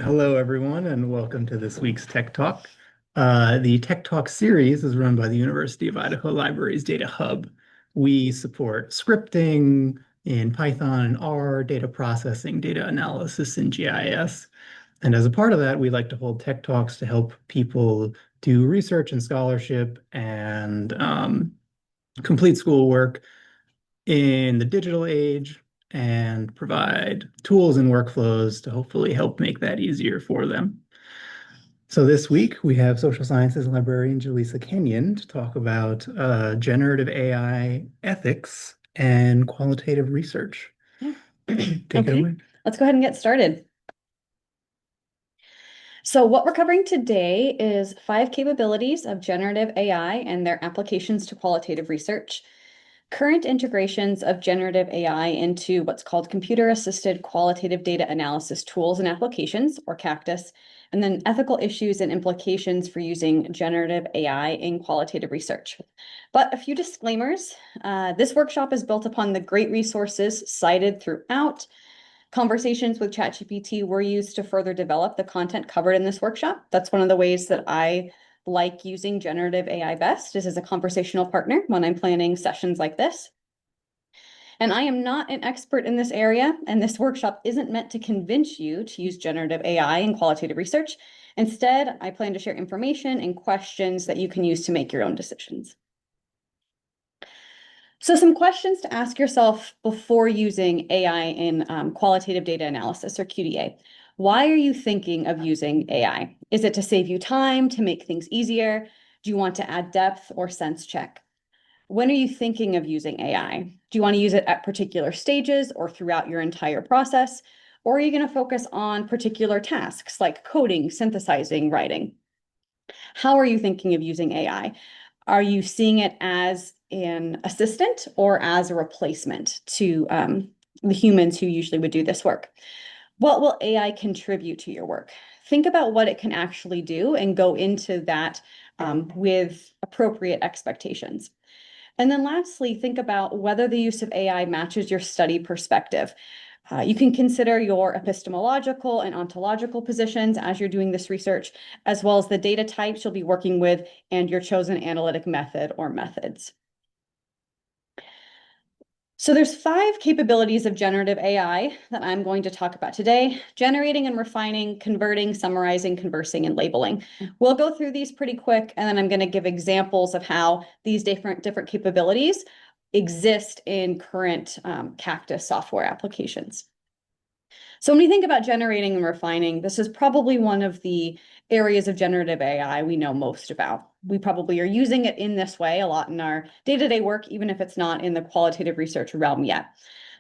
Hello, everyone, and welcome to this week's Tech Talk. The Tech Talk series is run by the University of Idaho Libraries Data Hub. We support scripting in Python and R, data processing, data analysis in GIS. And as a part of that, we like to hold Tech Talks to help people do research and scholarship and complete schoolwork in the digital age and provide tools and workflows to hopefully help make that easier for them. So this week we have social sciences librarian Jylisa Kenyon to talk about generative AI ethics and qualitative research. Yeah. Take it Okay, away. let's go ahead and get started. So what we're covering today is 5 capabilities of generative AI and their applications to qualitative research, current integrations of generative AI into what's called computer-assisted qualitative data analysis tools and applications, or CAQDAS, and then ethical issues and implications for using generative AI in qualitative research. But a few disclaimers. This workshop is built upon the great resources cited throughout. Conversations with ChatGPT were used to further develop the content covered in this workshop. That's one of the ways that I like using generative AI best, is as a conversational partner when I'm planning sessions like this. And I am not an expert in this area, and this workshop isn't meant to convince you to use generative AI in qualitative research. Instead, I plan to share information and questions that you can use to make your own decisions. So some questions to ask yourself before using AI in qualitative data analysis, or QDA. Why are you thinking of using AI? Is it to save you time, to make things easier? Do you want to add depth or sense check? When are you thinking of using AI? Do you want to use it at particular stages or throughout your entire process? Or are you going to focus on particular tasks like coding, synthesizing, writing? How are you thinking of using AI? Are you seeing it as an assistant or as a replacement to the humans who usually would do this work? What will AI contribute to your work? Think about what it can actually do and go into that with appropriate expectations. And then lastly, think about whether the use of AI matches your study perspective. You can consider your epistemological and ontological positions as you're doing this research, as well as the data types you'll be working with and your chosen analytic method or methods. So there's 5 capabilities of generative AI that I'm going to talk about today: generating and refining, converting, summarizing, conversing, and labeling. We'll go through these pretty quick, and then I'm going to give examples of how these different capabilities exist in current CAQDAS software applications. So when we think about generating and refining, this is probably one of the areas of generative AI we know most about. We probably are using it in this way a lot in our day-to-day work, even if it's not in the qualitative research realm yet.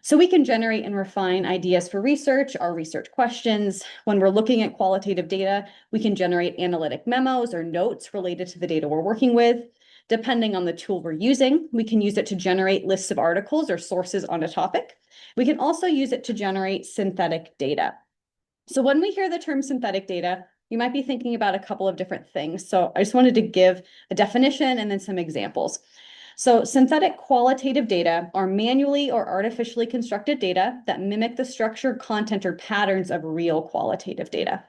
So we can generate and refine ideas for research, our research questions. When we're looking at qualitative data, we can generate analytic memos or notes related to the data we're working with. Depending on the tool we're using, we can use it to generate lists of articles or sources on a topic. We can also use it to generate synthetic data. So when we hear the term synthetic data, you might be thinking about a couple of different things. So I just wanted to give a definition and then some examples. So synthetic qualitative data are manually or artificially constructed data that mimic the structure, content, or patterns of real qualitative data.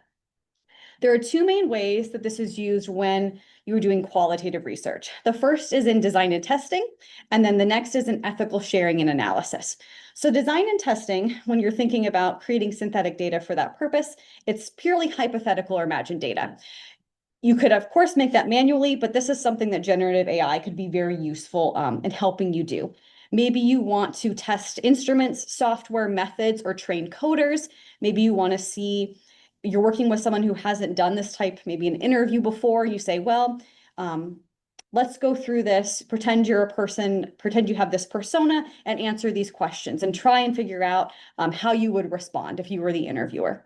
There are 2 main ways that this is used when you're doing qualitative research. The first is in design and testing, and then the next is in ethical sharing and analysis. So design and testing, when you're thinking about creating synthetic data for that purpose, it's purely hypothetical or imagined data. You could, of course, make that manually, but this is something that generative AI could be very useful in helping you do. Maybe you want to test instruments, software, methods, or train coders. Maybe you want to see, you're working with someone who hasn't done this type, maybe an interview before. You say, well, let's go through this, pretend you're a person, pretend you have this persona, and answer these questions and try and figure out how you would respond if you were the interviewer.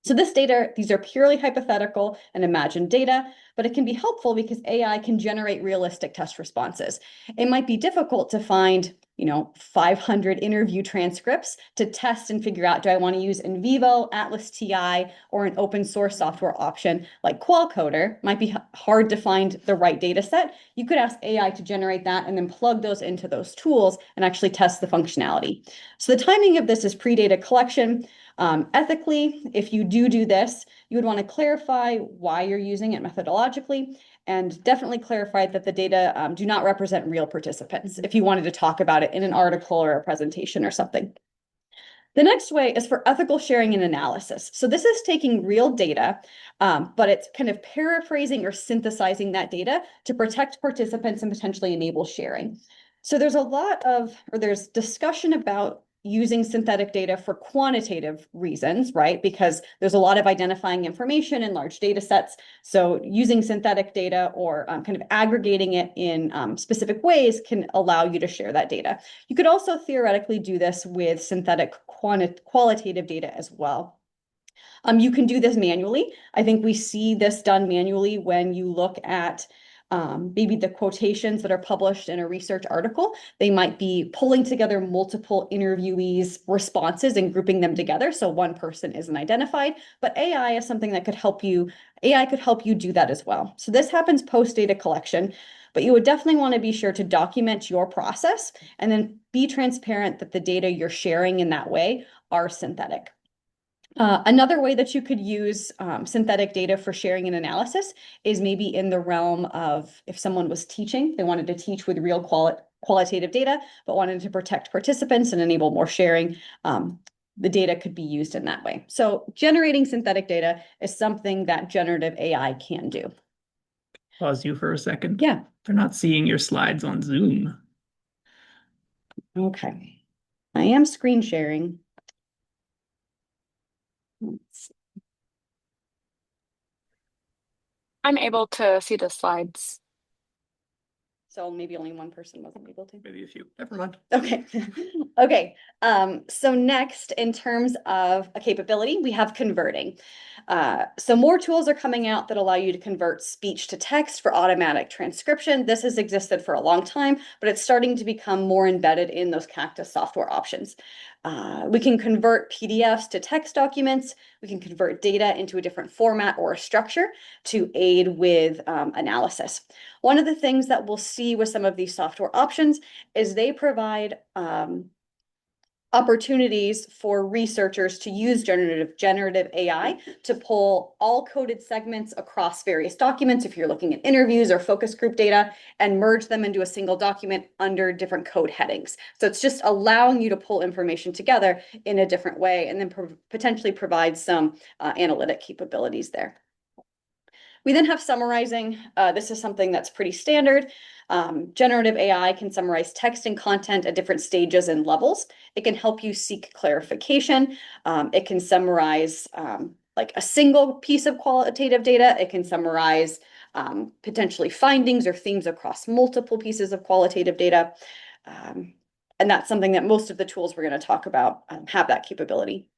So this data, these are purely hypothetical and imagined data, but it can be helpful because AI can generate realistic test responses. It might be difficult to find 500 interview transcripts to test and figure out, do I want to use in vivo, Atlas TI, or an open source software option like Qualcoder? Might be hard to find the right data set. You could ask AI to generate that and then plug those into those tools and actually test the functionality. So the timing of this is pre-data collection. Ethically, if you do this, you would want to clarify why you're using it methodologically, and definitely clarify that the data do not represent real participants if you wanted to talk about it in an article or a presentation or something. The next way is for ethical sharing and analysis. So this is taking real data, but it's kind of paraphrasing or synthesizing that data to protect participants and potentially enable sharing. So there's discussion about using synthetic data for quantitative reasons, right? Because there's a lot of identifying information in large data sets. So using synthetic data or kind of aggregating it in specific ways can allow you to share that data. You could also theoretically do this with synthetic qualitative data as well. You can do this manually. I think we see this done manually when you look at maybe the quotations that are published in a research article. They might be pulling together multiple interviewees' responses and grouping them together, so one person isn't identified. But AI is something that could help you. AI could help you do that as well. So this happens post data collection, but you would definitely want to be sure to document your process and then be transparent that the data you're sharing in that way are synthetic. Another way that you could use synthetic data for sharing and analysis is maybe in the realm of if someone was teaching, they wanted to teach with real qualitative data, but wanted to protect participants and enable more sharing. The data could be used in that way. So generating synthetic data is something that generative AI can do. Pause you for a second. Yeah. They're not seeing your slides on Zoom. Okay. I am screen sharing. I'm able to see the slides. So maybe only one person wasn't able to. Maybe a few. Never mind. Okay. Okay. So next, in terms of a capability, we have converting. So more tools are coming out that allow you to convert speech to text for automatic transcription. This has existed for a long time, but it's starting to become more embedded in those CAQDAS software options. We can convert PDFs to text documents. We can convert data into a different format or a structure to aid with analysis. One of the things that we'll see with some of these software options is they provide opportunities for researchers to use generative AI to pull all coded segments across various documents, if you're looking at interviews or focus group data, and merge them into a single document under different code headings. So it's just allowing you to pull information together in a different way and then potentially provide some analytic capabilities there. We then have summarizing. This is something that's pretty standard. Generative AI can summarize text and content at different stages and levels. It can help you seek clarification. It can summarize like a single piece of qualitative data. It can summarize potentially findings or themes across multiple pieces of qualitative data. And that's something that most of the tools we're going to talk about have that capability.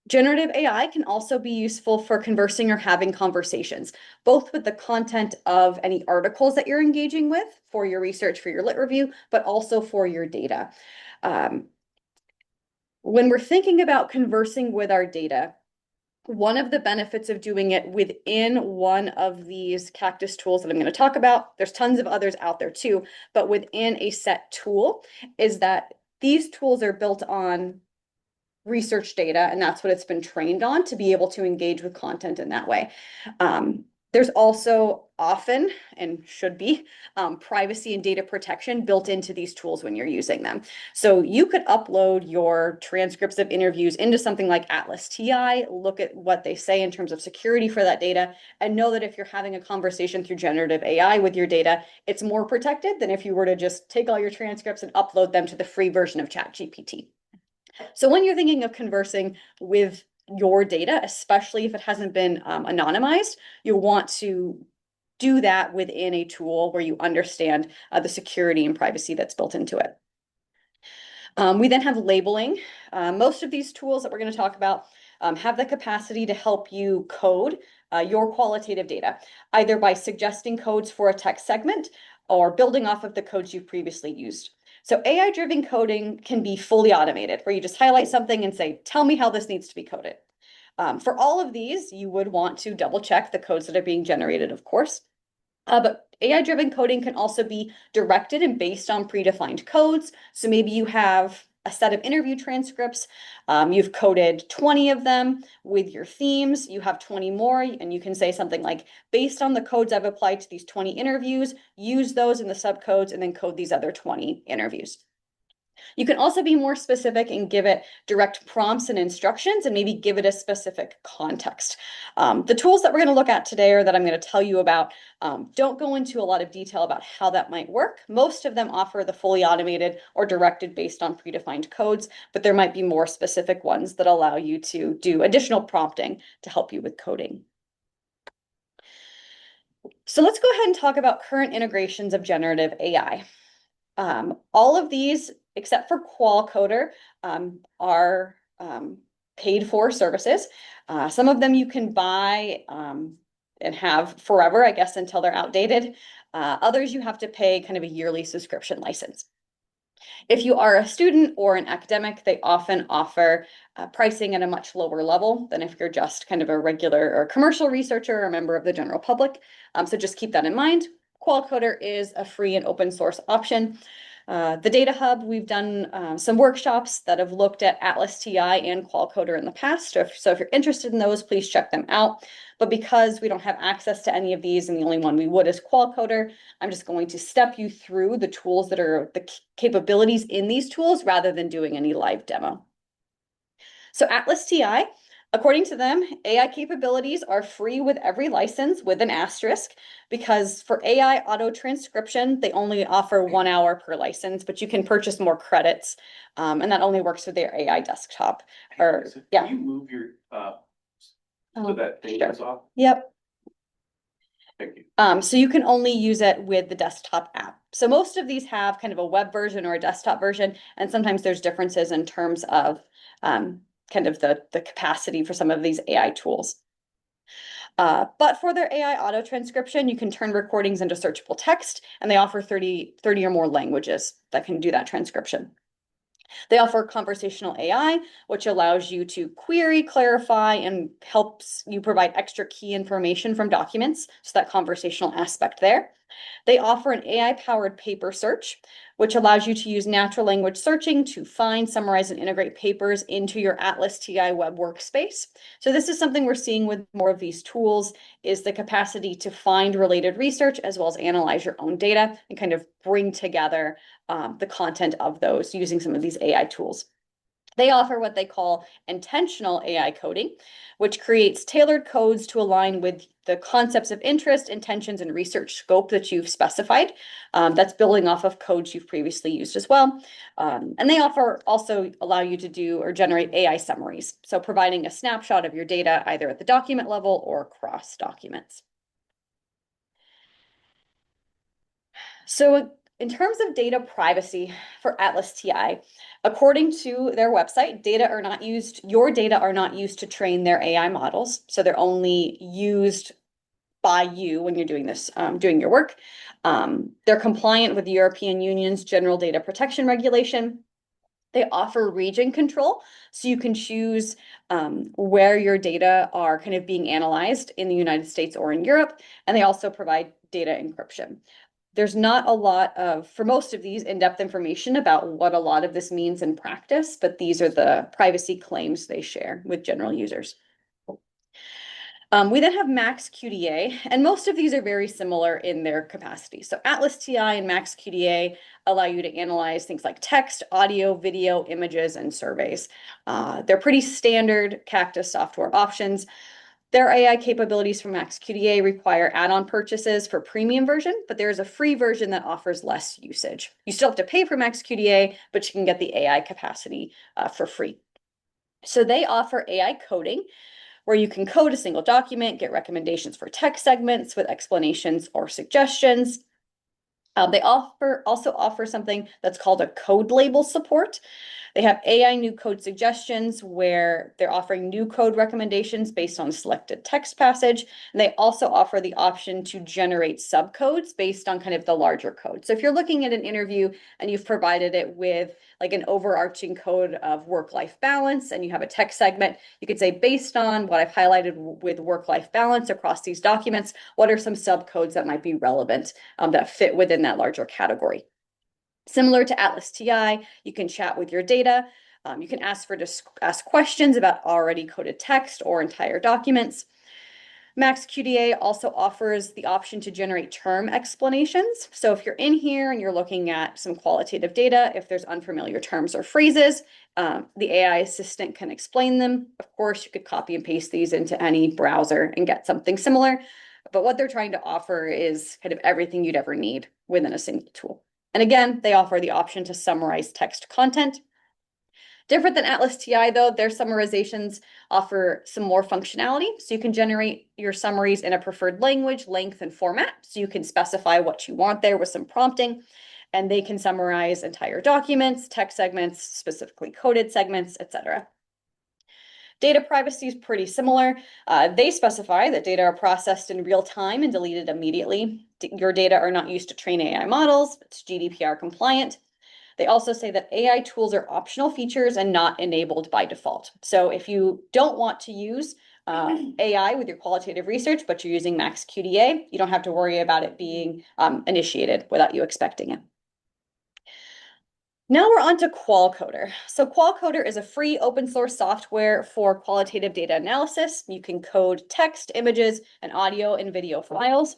Generative AI can also be useful for conversing or having conversations, both with the content of any articles that you're engaging with for your research, for your lit review, but also for your data. When we're thinking about conversing with our data, one of the benefits of doing it within one of these CAQDAS tools that I'm going to talk about, there's tons of others out there too, but within a set tool, is that these tools are built on research data, and that's what it's been trained on to be able to engage with content in that way. There's also often, and should be, privacy and data protection built into these tools when you're using them. So you could upload your transcripts of interviews into something like Atlas TI, look at what they say in terms of security for that data, and know that if you're having a conversation through generative AI with your data, it's more protected than if you were to just take all your transcripts and upload them to the free version of ChatGPT. So when you're thinking of conversing with your data, especially if it hasn't been anonymized, you'll want to do that within a tool where you understand the security and privacy that's built into it. We then have labeling. Most of these tools that we're going to talk about have the capacity to help you code your qualitative data, either by suggesting codes for a text segment or building off of the codes you've previously used. So AI-driven coding can be fully automated, where you just highlight something and say, tell me how this needs to be coded. For all of these, you would want to double check the codes that are being generated, of course. But AI-driven coding can also be directed and based on predefined codes. So maybe you have a set of interview transcripts. You've coded 20 of them with your themes. You have 20 more, and you can say something like, based on the codes I've applied to these 20 interviews, use those in the subcodes and then code these other 20 interviews. You can also be more specific and give it direct prompts and instructions and maybe give it a specific context. The tools that we're going to look at today or that I'm going to tell you about don't go into a lot of detail about how that might work. Most of them offer the fully automated or directed based on predefined codes, but there might be more specific ones that allow you to do additional prompting to help you with coding. So let's go ahead and talk about current integrations of generative AI. All of these, except for Qualcoder, are paid for services. Some of them you can buy and have forever, I guess, until they're outdated. Others you have to pay kind of a yearly subscription license. If you are a student or an academic, they often offer pricing at a much lower level than if you're just kind of a regular or commercial researcher or a member of the general public. So just keep that in mind. Qualcoder is a free and open source option. The Data Hub, we've done some workshops that have looked at Atlas TI and Qualcoder in the past. So if you're interested in those, please check them out. But because we don't have access to any of these, and the only one we would is Qualcoder, I'm just going to step you through the tools that are the capabilities in these tools rather than doing any live demo. So Atlas TI, according to them, AI capabilities are free with every license with an asterisk, because for AI auto transcription, they only offer 1 hour per license, but you can purchase more credits. And that only works with their AI desktop. Or yeah. Can you move your so that thing goes off? Yep. Thank you. So you can only use it with the desktop app. So most of these have kind of a web version or a desktop version, and sometimes there's differences in terms of kind of the capacity for some of these AI tools. But for their AI auto transcription, you can turn recordings into searchable text, and they offer 30 or more languages that can do that transcription. They offer conversational AI, which allows you to query, clarify, and helps you provide extra key information from documents, so that conversational aspect there. They offer an AI-powered paper search, which allows you to use natural language searching to find, summarize, and integrate papers into your Atlas TI web workspace. So this is something we're seeing with more of these tools, is the capacity to find related research as well as analyze your own data and kind of bring together the content of those using some of these AI tools. They offer what they call intentional AI coding, which creates tailored codes to align with the concepts of interest, intentions, and research scope that you've specified. That's building off of codes you've previously used as well. And they also allow you to do or generate AI summaries, so providing a snapshot of your data either at the document level or across documents. So in terms of data privacy for Atlas TI, according to their website, your data are not used to train their AI models. So they're only used by you when you're doing this, doing your work. They're compliant with the European Union's General Data Protection Regulation. They offer region control, so you can choose where your data are kind of being analyzed in the United States or in Europe. And they also provide data encryption. There's not a lot of, for most of these, in-depth information about what a lot of this means in practice, but these are the privacy claims they share with general users. We then have MaxQDA, and most of these are very similar in their capacity. So Atlas TI and MaxQDA allow you to analyze things like text, audio, video, images, and surveys. They're pretty standard CAQDAS software options. Their AI capabilities from MaxQDA require add-on purchases for premium version, but there's a free version that offers less usage. You still have to pay for MaxQDA, but you can get the AI capacity for free. So they offer AI coding, where you can code a single document, get recommendations for text segments with explanations or suggestions. They also offer something that's called a code label support. They have AI new code suggestions where they're offering new code recommendations based on a selected text passage. And they also offer the option to generate subcodes based on kind of the larger code. So if you're looking at an interview and you've provided it with like an overarching code of work-life balance and you have a text segment, you could say, based on what I've highlighted with work-life balance across these documents, what are some subcodes that might be relevant that fit within that larger category? Similar to Atlas TI, you can chat with your data. You can ask questions about already coded text or entire documents. CAQDA also offers the option to generate term explanations. So if you're in here and you're looking at some qualitative data, if there's unfamiliar terms or phrases, the AI assistant can explain them. Of course, you could copy and paste these into any browser and get something similar. But what they're trying to offer is kind of everything you'd ever need within a single tool. And again, they offer the option to summarize text content. Different than Atlas TI, though, their summarizations offer some more functionality. So you can generate your summaries in a preferred language, length, and format. So you can specify what you want there with some prompting, and they can summarize entire documents, text segments, specifically coded segments, etc. Data privacy is pretty similar. They specify that data are processed in real time and deleted immediately. Your data are not used to train AI models. It's GDPR compliant. They also say that AI tools are optional features and not enabled by default. So if you don't want to use AI with your qualitative research, but you're using CAQDA, you don't have to worry about it being initiated without you expecting it. Now we're on to Qualcoder. So Qualcoder is a free open source software for qualitative data analysis. You can code text, images, and audio and video files.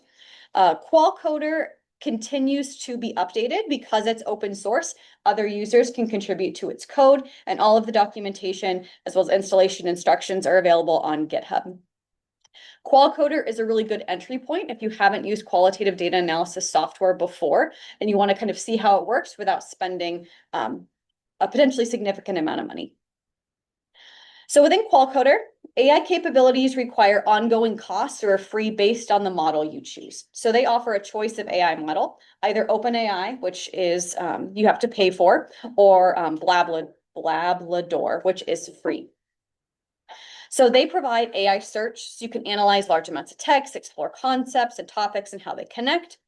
Qualcoder continues to be updated because it's open source. Other users can contribute to its code, and all of the documentation as well as installation instructions are available on GitHub. Qualcoder is a really good entry point if you haven't used qualitative data analysis software before and you want to kind of see how it works without spending a potentially significant amount of money. So within Qualcoder, AI capabilities require ongoing costs or are free based on the model you choose. So they offer a choice of AI model, either OpenAI, which is you have to pay for, or Blablador, which is free. So they provide AI search, so you can analyze large amounts of text, explore concepts and topics and how they connect.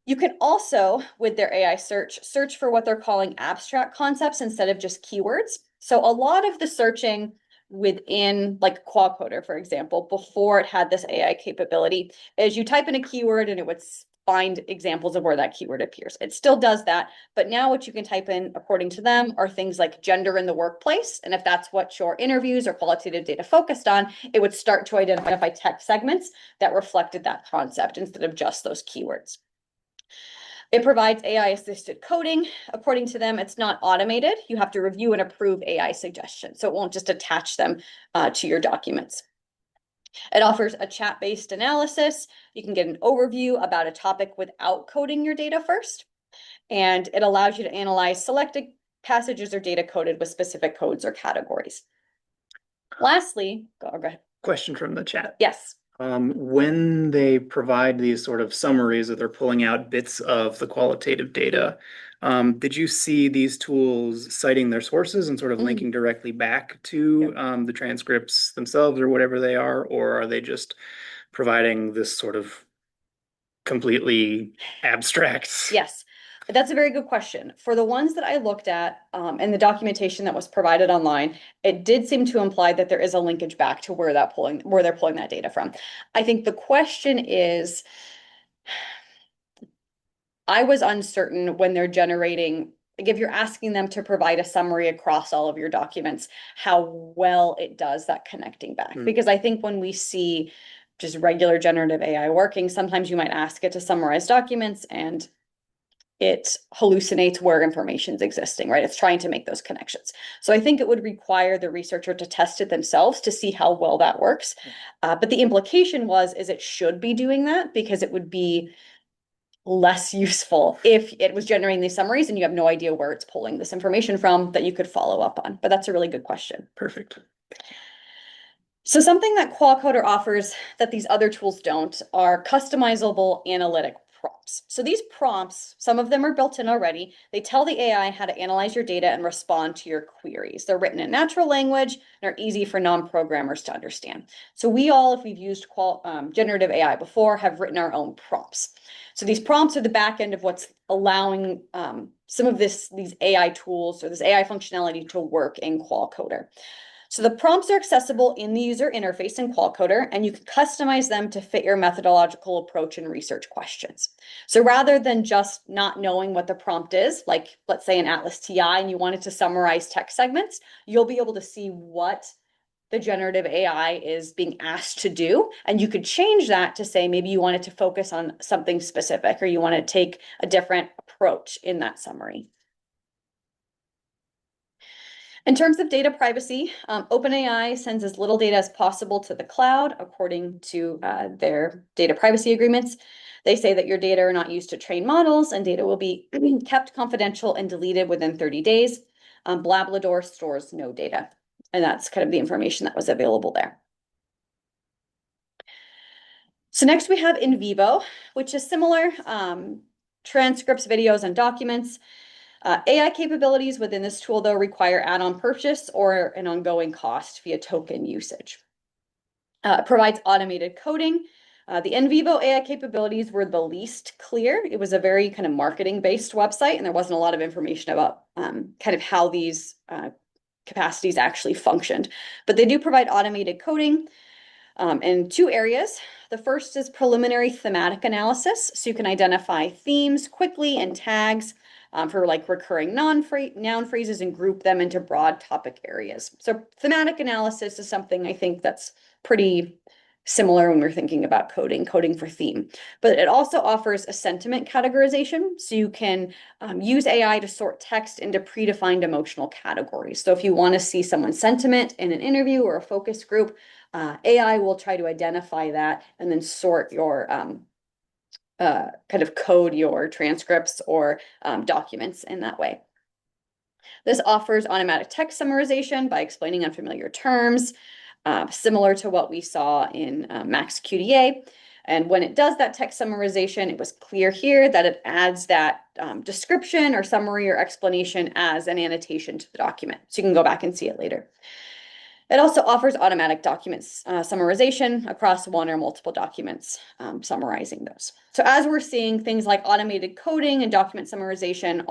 You can also, with their AI search for what they're calling abstract concepts instead of just keywords. So a lot of the searching within like Qualcoder, for example, before it had this AI capability, is you type in a keyword and it would find examples of where that keyword appears. It still does that, but now what you can type in, according to them, are things like gender in the workplace. And if that's what your interviews or qualitative data focused on, it would start to identify text segments that reflected that concept instead of just those keywords. It provides AI-assisted coding. According to them, it's not automated. You have to review and approve AI suggestions, so it won't just attach them to your documents. It offers a chat-based analysis. You can get an overview about a topic without coding your data first. And it allows you to analyze selected passages or data coded with specific codes or categories. Lastly, go ahead. Question from the chat. Yes. When they provide these sort of summaries that they're pulling out bits of the qualitative data, did you see these tools citing their sources and sort of linking directly back to the transcripts themselves or whatever they are, or are they just providing this sort of completely abstract? Yes. That's a very good question. For the ones that I looked at and the documentation that was provided online, it did seem to imply that there is a linkage back to where they're pulling that data from. I think the question is, I was uncertain when they're generating, like if you're asking them to provide a summary across all of your documents, how well it does that connecting back. Because I think when we see just regular generative AI working, sometimes you might ask it to summarize documents and it hallucinates where information is existing, right? It's trying to make those connections. So I think it would require the researcher to test it themselves to see how well that works. But the implication is it should be doing that because it would be less useful if it was generating these summaries and you have no idea where it's pulling this information from that you could follow up on. But that's a really good question. Perfect. So something that Qualcoder offers that these other tools don't are customizable analytic prompts. So these prompts, some of them are built in already. They tell the AI how to analyze your data and respond to your queries. They're written in natural language and are easy for non-programmers to understand. So we all, if we've used generative AI before, have written our own prompts. So these prompts are the back end of what's allowing some of these AI tools or this AI functionality to work in QualCoder. So the prompts are accessible in the user interface in QualCoder, and you can customize them to fit your methodological approach and research questions. So rather than just not knowing what the prompt is, like let's say an Atlas TI and you wanted to summarize text segments, you'll be able to see what the generative AI is being asked to do. And you could change that to say maybe you wanted to focus on something specific or you want to take a different approach in that summary. In terms of data privacy, OpenAI sends as little data as possible to the cloud according to their data privacy agreements. They say that your data are not used to train models and data will be kept confidential and deleted within 30 days. Blablador stores no data. And that's kind of the information that was available there. So next we have in vivo, which is similar, transcripts, videos, and documents. AI capabilities within this tool, though, require add-on purchase or an ongoing cost via token usage. It provides automated coding. The in vivo AI capabilities were the least clear. It was a very kind of marketing-based website, and there wasn't a lot of information about kind of how these capacities actually functioned. But they do provide automated coding in two areas. The first is preliminary thematic analysis. So you can identify themes quickly and tags for like recurring noun phrases and group them into broad topic areas. So thematic analysis is something I think that's pretty similar when we're thinking about coding for theme. But it also offers a sentiment categorization. So you can use AI to sort text into predefined emotional categories. So if you want to see someone's sentiment in an interview or a focus group, AI will try to identify that and then sort your kind of code your transcripts or documents in that way. This offers automatic text summarization by explaining unfamiliar terms, similar to what we saw in CAQDAS. And when it does that text summarization, it was clear here that it adds that description or summary or explanation as an annotation to the document. So you can go back and see it later. It also offers automatic documents summarization across one or multiple documents, summarizing those. So as we're seeing, things like automated coding and document summarization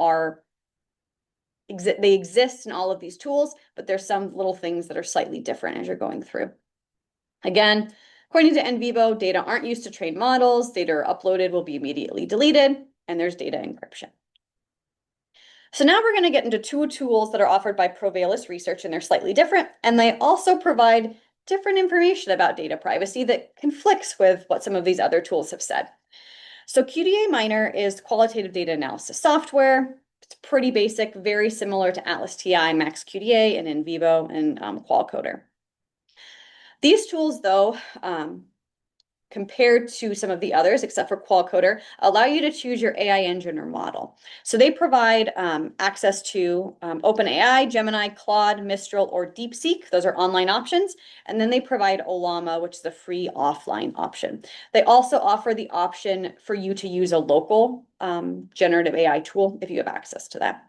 they exist in all of these tools, but there's some little things that are slightly different as you're going through. Again, according to NVivo, data aren't used to train models, data are uploaded will be immediately deleted, and there's data encryption. So now we're going to get into two tools that are offered by Provalis Research, and they're slightly different, and they also provide different information about data privacy that conflicts with what some of these other tools have said. So QDA Miner is qualitative data analysis software. It's pretty basic, very similar to Atlas TI, CAQDAS, and in vivo and QualCoder. These tools, though, compared to some of the others, except for QualCoder, allow you to choose your AI engine or model. So they provide access to OpenAI, Gemini, Claude, Mistral, or DeepSeek. Those are online options. And then they provide Ollama, which is a free offline option. They also offer the option for you to use a local generative AI tool if you have access to that.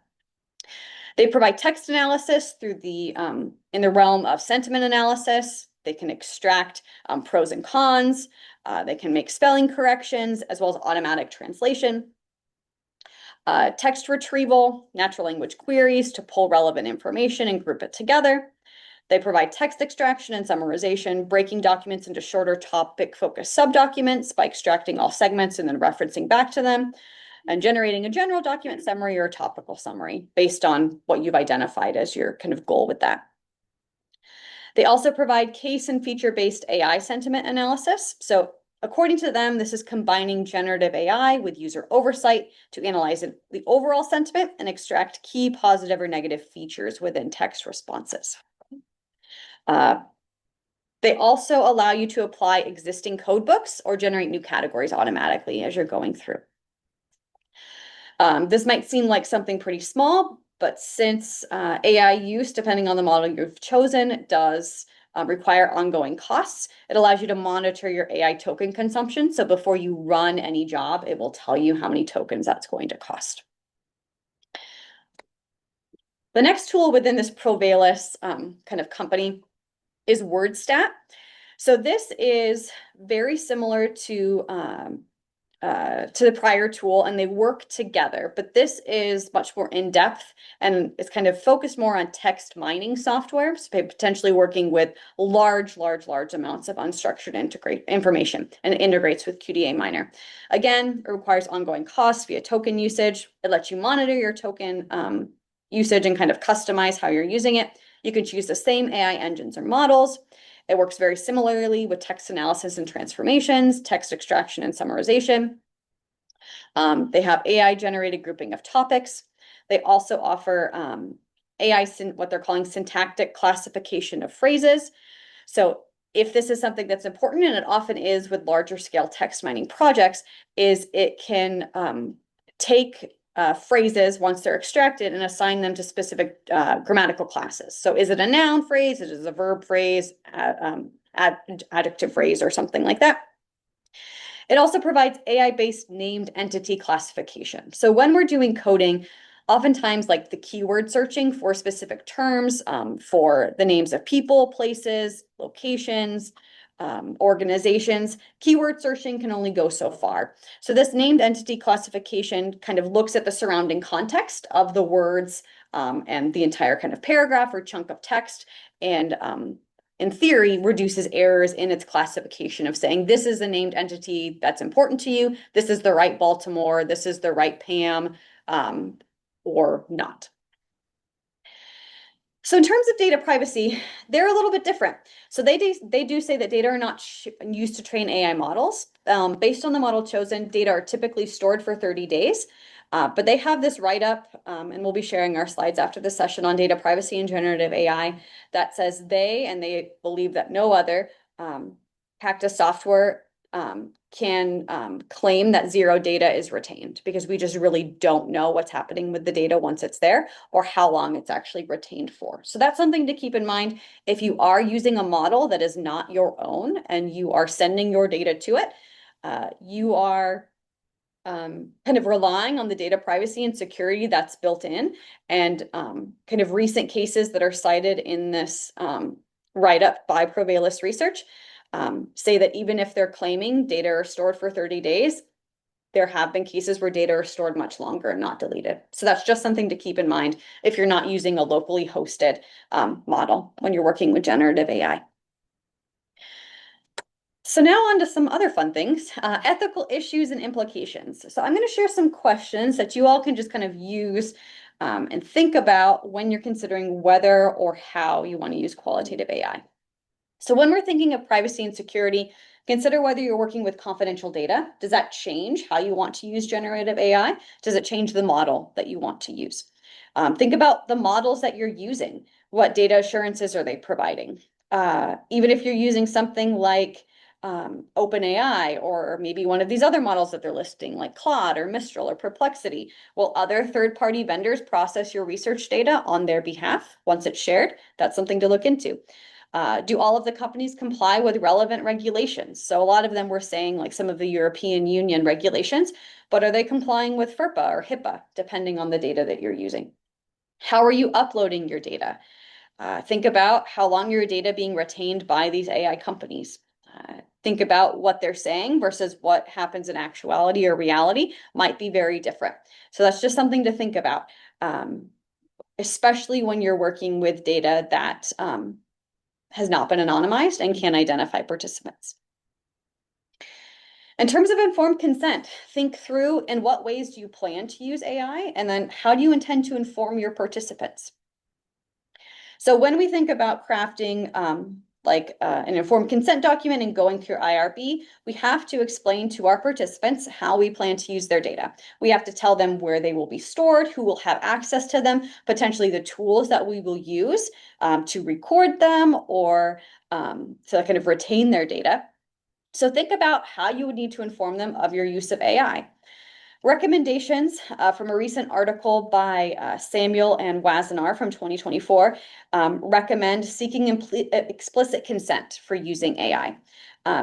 They provide text analysis through in the realm of sentiment analysis. They can extract pros and cons. They can make spelling corrections as well as automatic translation. Text retrieval, natural language queries to pull relevant information and group it together. They provide text extraction and summarization, breaking documents into shorter topic-focused subdocuments by extracting all segments and then referencing back to them, and generating a general document summary or a topical summary based on what you've identified as your kind of goal with that. They also provide case and feature-based AI sentiment analysis. So according to them, this is combining generative AI with user oversight to analyze the overall sentiment and extract key positive or negative features within text responses. They also allow you to apply existing code books or generate new categories automatically as you're going through. This might seem like something pretty small, but since AI use, depending on the model you've chosen, does require ongoing costs. It allows you to monitor your AI token consumption. So before you run any job, it will tell you how many tokens that's going to cost. The next tool within this Provalis kind of company is WordStat. So this is very similar to the prior tool, and they work together, but this is much more in-depth and it's kind of focused more on text mining software, so potentially working with large amounts of unstructured information, and it integrates with QDA Miner. Again, it requires ongoing costs via token usage. It lets you monitor your token usage and kind of customize how you're using it. You can choose the same AI engines or models. It works very similarly with text analysis and transformations, text extraction and summarization. They have AI generated grouping of topics. They also offer what they're calling syntactic classification of phrases. So if this is something that's important, and it often is with larger scale text mining projects, is it can take phrases once they're extracted and assign them to specific grammatical classes. So is it a noun phrase? Is it a verb phrase, adjective phrase, or something like that? It also provides AI-based named entity classification. So when we're doing coding, oftentimes like the keyword searching for specific terms, for the names of people, places, locations, organizations, keyword searching can only go so far. So this named entity classification kind of looks at the surrounding context of the words and the entire kind of paragraph or chunk of text, and in theory, reduces errors in its classification of saying, this is a named entity that's important to you, this is the right Baltimore, this is the right Pam, or not. So in terms of data privacy, they're a little bit different. So they do say that data are not used to train AI models. Based on the model chosen, data are typically stored for 30 days. But they have this write-up, and we'll be sharing our slides after the session on data privacy and generative AI, that says they believe that no other CAQDAS software can claim that zero data is retained, because we just really don't know what's happening with the data once it's there, or how long it's actually retained for. So that's something to keep in mind. If you are using a model that is not your own and you are sending your data to it, you are kind of relying on the data privacy and security that's built in. And kind of recent cases that are cited in this write-up by Provalis Research say that even if they're claiming data are stored for 30 days, there have been cases where data are stored much longer and not deleted. So that's just something to keep in mind if you're not using a locally hosted model when you're working with generative AI. So now on to some other fun things, ethical issues and implications. So I'm going to share some questions that you all can just kind of use and think about when you're considering whether or how you want to use qualitative AI. So when we're thinking of privacy and security, consider whether you're working with confidential data. Does that change how you want to use generative AI? Does it change the model that you want to use? Think about the models that you're using. What data assurances are they providing? Even if you're using something like OpenAI, or maybe one of these other models that they're listing, like Claude or Mistral or Perplexity, will other third-party vendors process your research data on their behalf once it's shared? That's something to look into. Do all of the companies comply with relevant regulations? So a lot of them were saying like some of the European Union regulations, but are they complying with FERPA or HIPAA, depending on the data that you're using? How are you uploading your data? Think about how long your data being retained by these AI companies. Think about what they're saying versus what happens in actuality or reality might be very different. So that's just something to think about, especially when you're working with data that has not been anonymized and can identify participants. In terms of informed consent, think through in what ways do you plan to use AI, and then how do you intend to inform your participants? So when we think about crafting an informed consent document and going through IRB, we have to explain to our participants how we plan to use their data. We have to tell them where they will be stored, who will have access to them, potentially the tools that we will use to record them or to kind of retain their data. So think about how you would need to inform them of your use of AI. Recommendations from a recent article by Samuel and Wazenar from 2024 recommend seeking explicit consent for using AI.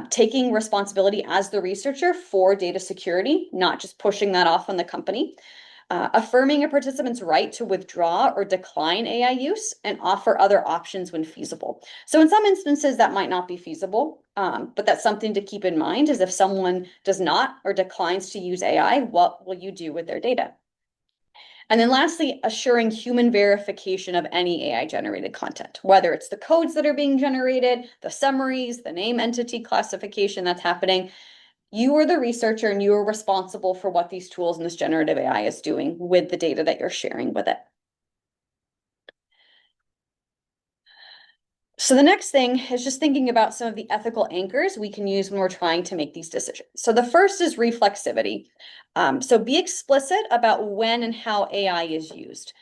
Taking responsibility as the researcher for data security, not just pushing that off on the company. Affirming a participant's right to withdraw or decline AI use and offer other options when feasible. So in some instances that might not be feasible, but that's something to keep in mind is if someone does not or declines to use AI, what will you do with their data? And then lastly, assuring human verification of any AI generated content, whether it's the codes that are being generated, the summaries, the name entity classification that's happening. You are the researcher and you are responsible for what these tools and this generative AI is doing with the data that you're sharing with it. So the next thing is just thinking about some of the ethical anchors we can use when we're trying to make these decisions. So the first is reflexivity. So be explicit about when and how AI is used.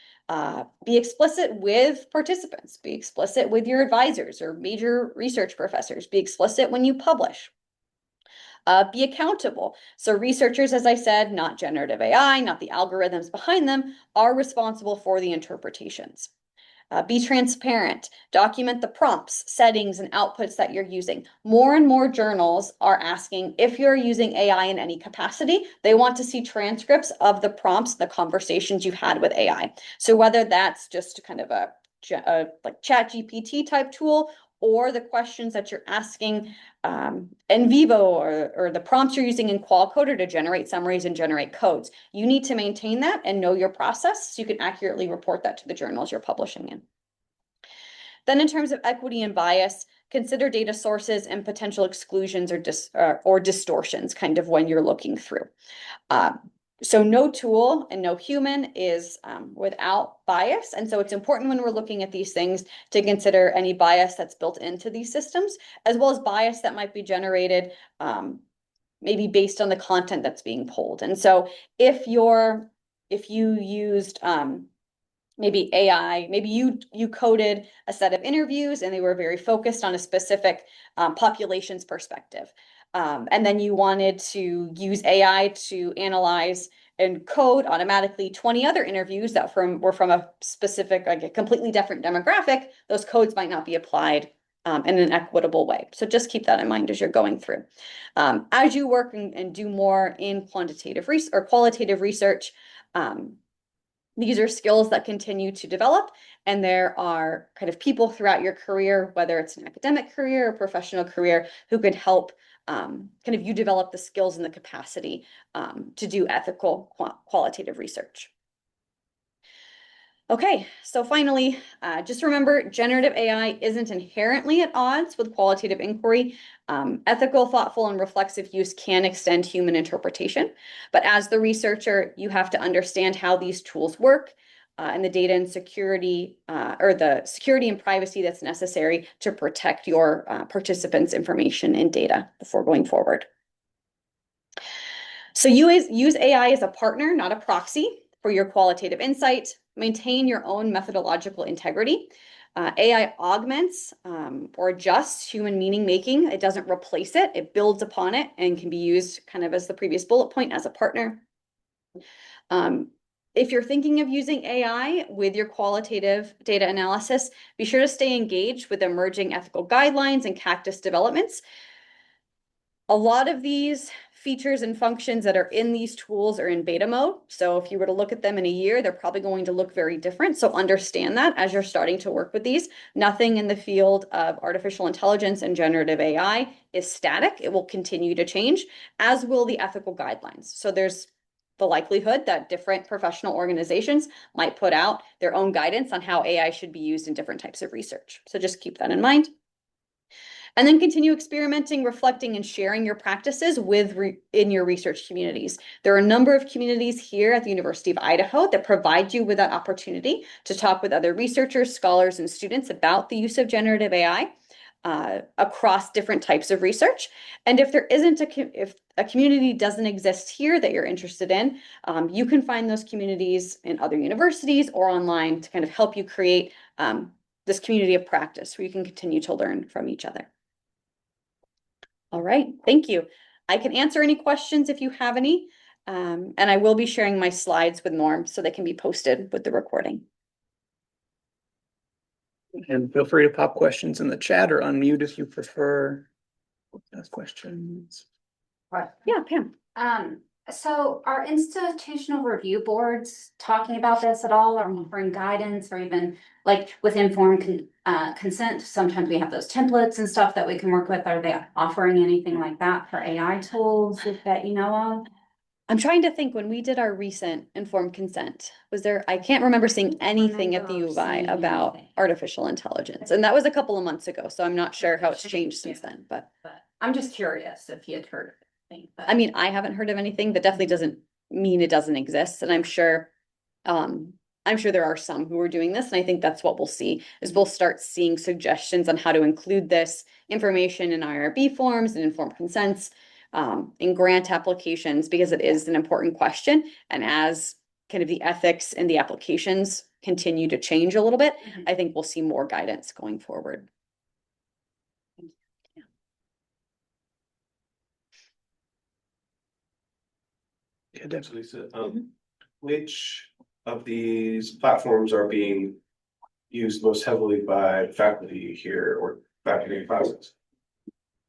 Be explicit with participants. Be explicit with your advisors or major research professors. Be explicit when you publish. Be accountable. So researchers, as I said, not generative AI, not the algorithms behind them, are responsible for the interpretations. Be transparent. Document the prompts, settings, and outputs that you're using. More and more journals are asking if you're using AI in any capacity, they want to see transcripts of the prompts, the conversations you've had with AI. So whether that's just kind of a like ChatGPT type tool, or the questions that you're asking in vivo, or the prompts you're using in Qualcoder to generate summaries and generate codes. You need to maintain that and know your process so you can accurately report that to the journals you're publishing in. Then in terms of equity and bias, consider data sources and potential exclusions or distortions kind of when you're looking through. So no tool and no human is without bias. And so it's important when we're looking at these things to consider any bias that's built into these systems, as well as bias that might be generated maybe based on the content that's being pulled. And so if you used maybe AI, maybe you coded a set of interviews and they were very focused on a specific population's perspective. And then you wanted to use AI to analyze and code automatically 20 other interviews that were from a specific, like a completely different demographic. Those codes might not be applied in an equitable way. So just keep that in mind as you're going through. As you work and do more in quantitative research or qualitative research, these are skills that continue to develop, and there are kind of people throughout your career, whether it's an academic career or professional career, who could help kind of you develop the skills and the capacity to do ethical qualitative research. Okay, so finally, just remember, generative AI isn't inherently at odds with qualitative inquiry. Ethical, thoughtful, and reflexive use can extend human interpretation. But as the researcher, you have to understand how these tools work and the data and security, or the security and privacy that's necessary to protect your participants' information and data before going forward. So you use AI as a partner, not a proxy, for your qualitative insight. Maintain your own methodological integrity. AI augments or adjusts human meaning making. It doesn't replace it. It builds upon it and can be used kind of as the previous bullet point as a partner. If you're thinking of using AI with your qualitative data analysis, be sure to stay engaged with emerging ethical guidelines and CAQDAS developments. A lot of these features and functions that are in these tools are in beta mode. So if you were to look at them in a year, they're probably going to look very different. So understand that as you're starting to work with these. Nothing in the field of artificial intelligence and generative AI is static. It will continue to change, as will the ethical guidelines. So there's the likelihood that different professional organizations might put out their own guidance on how AI should be used in different types of research. So just keep that in mind. And then continue experimenting, reflecting, and sharing your practices in your research communities. There are a number of communities here at the University of Idaho that provide you with that opportunity to talk with other researchers, scholars, and students about the use of generative AI across different types of research. And if there isn't if a community doesn't exist here that you're interested in, you can find those communities in other universities or online to kind of help you create this community of practice where you can continue to learn from each other. All right, thank you. I can answer any questions if you have any. And I will be sharing my slides with Norm so they can be posted with the recording. And feel free to pop questions in the chat or unmute if you prefer. Ask questions. Yeah, Pam. So are institutional review boards talking about this at all, or offering guidance, or even like with informed consent? Sometimes we have those templates and stuff that we can work with. Are they offering anything like that for AI tools that you know of? I'm trying to think when we did our recent informed consent, was there, I can't remember seeing anything at the U of I Seeing about anything. artificial intelligence. And that was a couple of months ago, so I'm not sure how it's changed since then, but But I'm just curious if you had heard of anything. But I mean, I haven't heard of anything. That definitely doesn't mean it doesn't exist. And I'm sure there are some who are doing this. And I think that's what we'll see is we'll start seeing suggestions on how to include this information in IRB forms and informed consents, in grant applications, because it is an important question. And as kind of the ethics and the applications continue to change a little bit, I think we'll see more guidance going forward. Yeah, definitely. Jylisa, which of these platforms are being used most heavily by faculty here or faculty classes?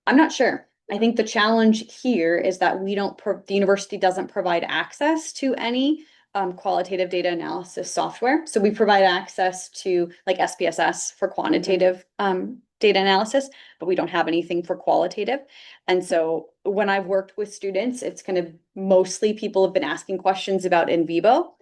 I'm not sure. I think the challenge here is that the university doesn't provide access to any qualitative data analysis software. So we provide access to like SPSS for quantitative data analysis, but we don't have anything for qualitative. And so when I've worked with students, it's kind of mostly people have been asking questions about in vivo.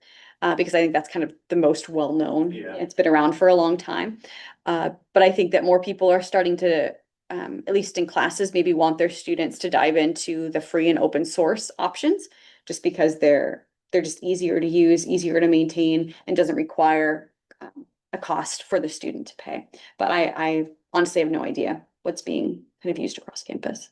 Because I think that's kind of the most well-known. Yeah. It's been around for a long time. But I think that more people are starting to at least in classes, maybe want their students to dive into the free and open source options, just because they're just easier to use, easier to maintain, and doesn't require a cost for the student to pay. But I honestly have no idea what's being kind of used across campus.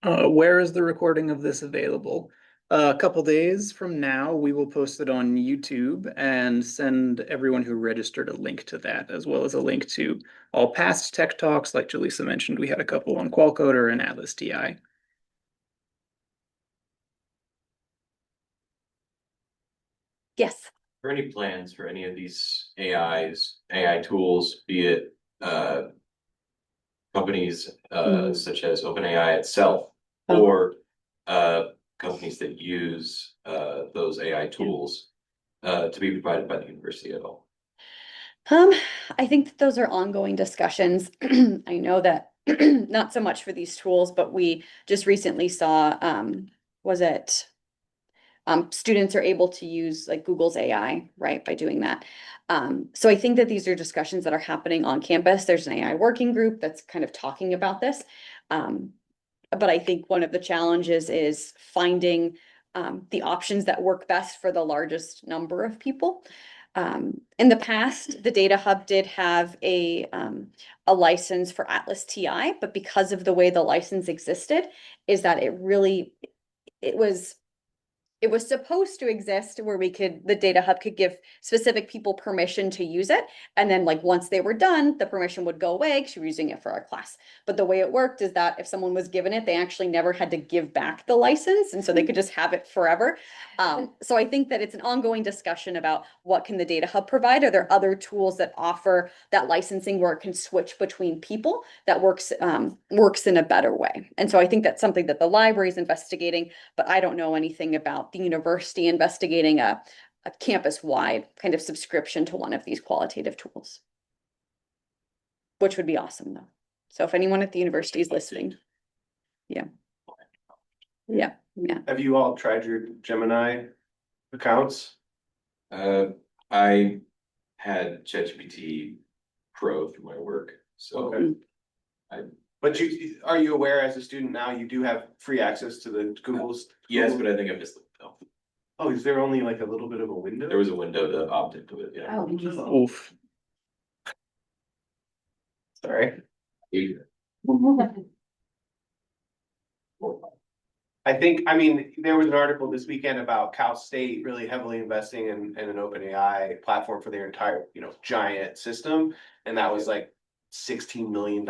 Where is the recording of this available? A couple days from now, we will post it on YouTube and send everyone who registered a link to that, as well as a link to all past tech talks. Like Jylisa mentioned, we had a couple on Qualcoder and Atlas TI. Yes. Are there any plans for any of these AI tools, be it companies such as OpenAI itself, or companies that use those AI tools to be provided by the university at all? I think that those are ongoing discussions. I know that not so much for these tools, but we just recently saw, students are able to use like Google's AI, right, by doing that. So I think that these are discussions that are happening on campus. There's an AI working group that's kind of talking about this. But I think one of the challenges is finding the options that work best for the largest number of people. In the past, the Data Hub did have a license for Atlas TI, but because of the way the license existed, is that it was supposed to exist where the Data Hub could give specific people permission to use it. And then like once they were done, the permission would go away because you were using it for our class. But the way it worked is that if someone was given it, they actually never had to give back the license. And so they could just have it forever. So I think that it's an ongoing discussion about what can the Data Hub provide? Are there other tools that offer that licensing where it can switch between people that works in a better way? And so I think that's something that the library is investigating, but I don't know anything about the university investigating a campus-wide kind of subscription to one of these qualitative tools, which would be awesome though. So if anyone at the university is listening, yeah. Have you all tried your Gemini accounts? I had ChatGPT Pro through my work, so Okay. But are you aware as a student now you do have free access to the Google's? yes, Google? but I think I missed the window. Oh, is there only like a little bit of a window? There was a window to opt into it. Yeah. Oh, interesting. Oof. Sorry. I mean, there was an article this weekend about Cal State really heavily investing in an OpenAI platform for their entire, giant system. And that was like $16 million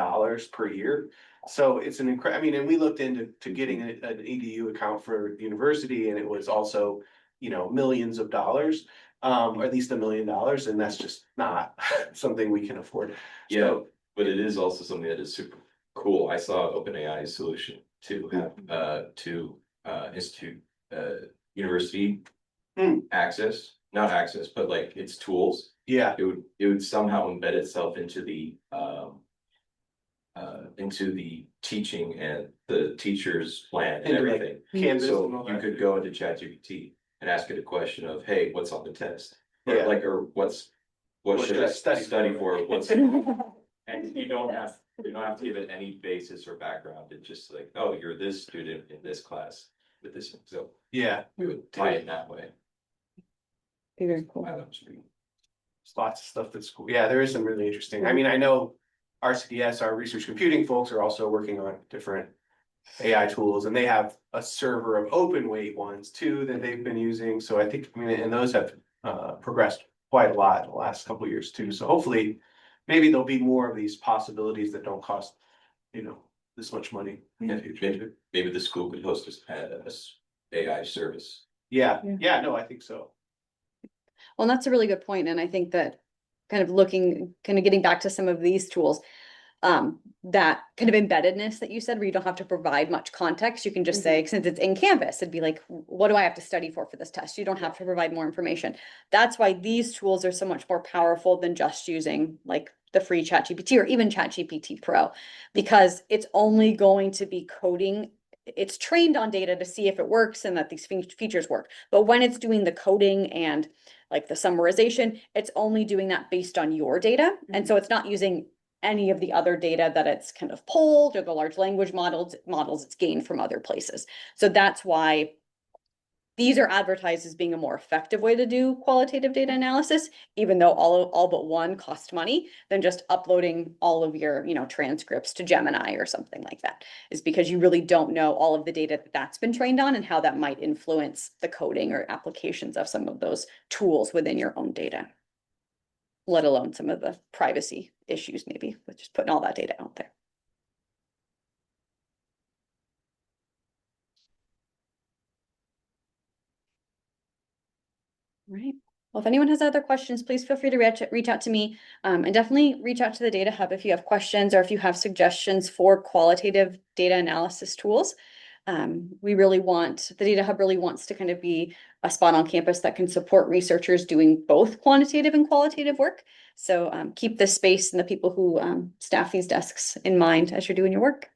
per year. So it's I mean, and we looked into getting an EDU account for the university, and it was also, millions of dollars. Or at least $1 million, and that's just not something we can afford. Yeah, So, but it is also something that is super cool. I saw OpenAI's solution to have institute university access, not access, but like its tools. yeah, It would somehow embed itself into the teaching and the teacher's plan and Into, like, everything. Canvas and all So you that. could go into ChatGPT and ask it a question of, hey, what's on the test? Or Yeah. what should I study for? What's and you don't have to give it any basis or background. It's just like, oh, you're this student in this class with this. So Yeah, we would tie it that way. Very cool. Wow, that was pretty- there's lots of stuff that's cool. Yeah, there is some really interesting. I mean, I know RCDS, our research computing folks, are also working on different AI tools, and they have a server of open weight ones too that they've been using. So I think, and those have progressed quite a lot in the last couple of years too. So hopefully, maybe there'll be more of these possibilities that don't cost, this much money in the future. Maybe the school could host a AI service. Yeah, Yeah. yeah, no, I think so. Well, that's a really good point, and I think that kind of getting back to some of these tools, that kind of embeddedness that you said, where you don't have to provide much context, you can just say, since it's in Canvas, it'd be like, what do I have to study for this test? You don't have to provide more information. That's why these tools are so much more powerful than just using like the free ChatGPT or even ChatGPT Pro, because it's only going to be coding. It's trained on data to see if it works and that these features work. But when it's doing the coding and like the summarization, it's only doing that based on your data. And so it's not using any of the other data that it's kind of pulled or the large language models it's gained from other places. So that's why these are advertised as being a more effective way to do qualitative data analysis, even though all but one cost money than just uploading all of your, transcripts to Gemini or something like that, is because you really don't know all of the data that's been trained on and how that might influence the coding or applications of some of those tools within your own data, let alone some of the privacy issues maybe with just putting all that data out there. Right. Well, if anyone has other questions, please feel free to reach out to me, and definitely reach out to the Data Hub if you have questions or if you have suggestions for qualitative data analysis tools. The Data Hub really wants to kind of be a spot on campus that can support researchers doing both quantitative and qualitative work. So keep this space and the people who staff these desks in mind as you're doing your work.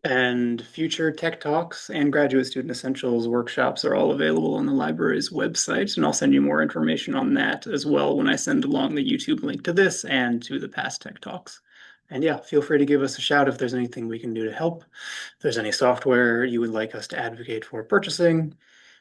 And future tech talks and graduate student essentials workshops are all available on the library's website. And I'll send you more information on that as well when I send along the YouTube link to this and to the past tech talks. And yeah, feel free to give us a shout if there's anything we can do to help. If there's any software you would like us to advocate for purchasing,